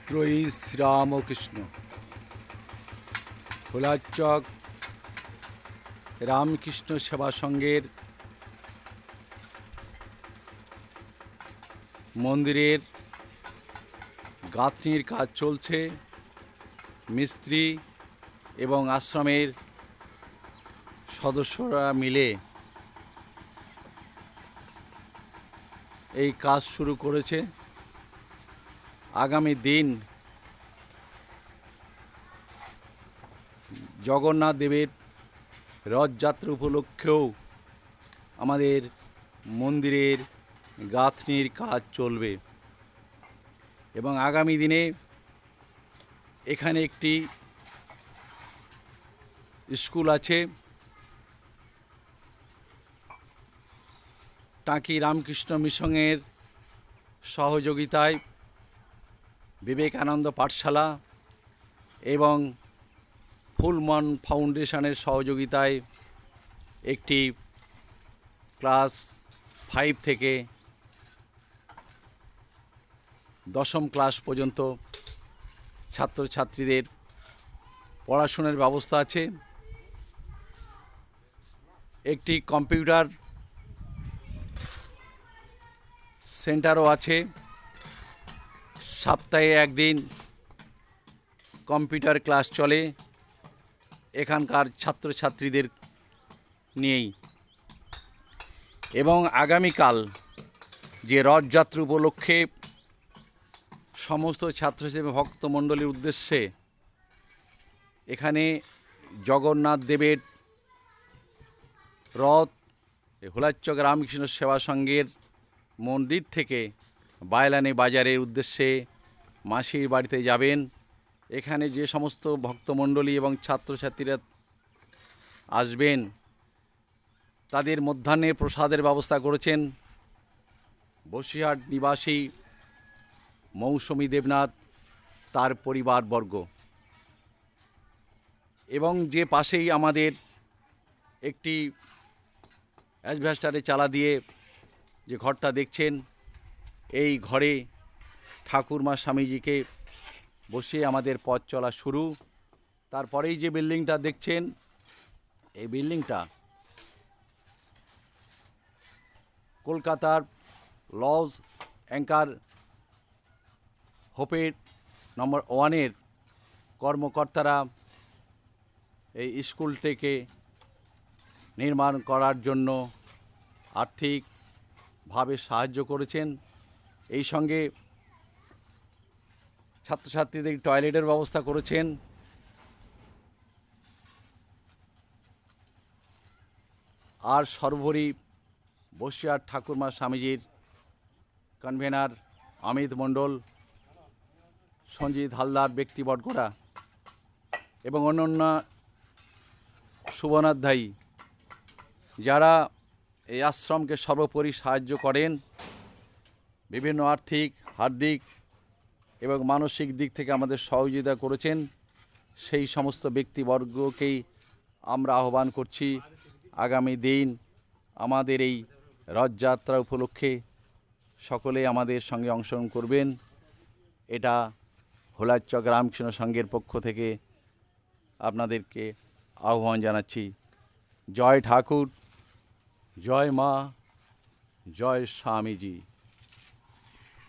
ত্রয়ী শ্রীরামকৃষ্ণ ভোলাচক রামকৃষ্ণ সেবা সংঘের মন্দিরের গাঁথনির কাজ চলছে। মিস্ত্রি এবং আশ্রমের সদস্যরা মিলে এই কাজ শুরু করেছে। আগামী দিন জগন্নাথ দেবের রথযাত্রা উপলক্ষেও আমাদের মন্দিরের গাঁথনির কাজ চলবে এবং আগামী দিনে এখানে একটি স্কুল আছে। টাকি রামকৃষ্ণ মিশনের সহযোগিতায় বিবেকানন্দ পাঠশালা এবং ফুলমন ফাউন্ডেশনের সহযোগিতায় একটি ক্লাস 5 থেকে 10ম ক্লাস পর্যন্ত ছাত্রছাত্রীদের পড়াশোনার ব্যবস্থা আছে। একটি কম্পিউটার সেন্টারও আছে। সপ্তাহে একদিন কম্পিউটার ক্লাস চলে এখানকার ছাত্রছাত্রীদের নিয়েই। এবং আগামীকাল যে রথযাত্রা উপলক্ষে সমস্ত ছাত্রছাত্রী ভক্তমণ্ডলীর উদ্দেশ্যে এখানে জগন্নাথ দেবের রথ ভোলাচক রামকৃষ্ণ সেবা সংঘের মন্দির থেকে বায়লানি বাজারের উদ্দেশ্যে মাসির বাড়িতে যাবেন। এখানে যে সমস্ত ভক্তমণ্ডলী এবং ছাত্রছাত্রীরা আসবেন তাদের মধ্যাহ্নে প্রসাদের ব্যবস্থা করেছেন বসিরহাট নিবাসী মৌসুমী দেবনাথ তার পরিবারবর্গ। এবং যে পাশেই আমাদের একটি অ্যাসবেস্টারে চালা দিয়ে যে ঘরটা দেখছেন, এই ঘরে ঠাকুরমা স্বামীজিকে বসিয়ে আমাদের পথ চলা শুরু। তারপরেই যে বিল্ডিংটা দেখছেন, এই বিল্ডিংটা কলকাতার লজ অ্যাঙ্কার হোপের নম্বর 1-এর কর্মকর্তারা এই স্কুলটিকে নির্মাণ করার জন্য আর্থিকভাবে সাহায্য করেছেন। এই সঙ্গে ছাত্রছাত্রীদের টয়লেটের ব্যবস্থা করেছেন। আর সর্বোপরি বসিরহাট ঠাকুরমা স্বামীজির কনভেনার অমিত মণ্ডল, সঞ্জিত হালদার ব্যক্তিবর্গরা এবং অন্যান্য শুভনাধ্যায়ী যারা এই আশ্রমকে সর্বোপরি সাহায্য করেন, বিভিন্ন আর্থিক, হার্দিক এবং মানসিক দিক থেকে আমাদের সহযোগিতা করেছেন, সেই সমস্ত ব্যক্তিবর্গকেই আমরা আহ্বান করছি আগামী দিন আমাদের এই রথযাত্রা উপলক্ষে সকলে আমাদের সঙ্গে অংশগ্রহণ করবেন। এটা ভোলাচক রামকৃষ্ণ সংঘের পক্ষ থেকে আপনাদেরকে আহ্বান জানাচ্ছি। জয় ঠাকুর, জয় মা, জয় স্বামীজি।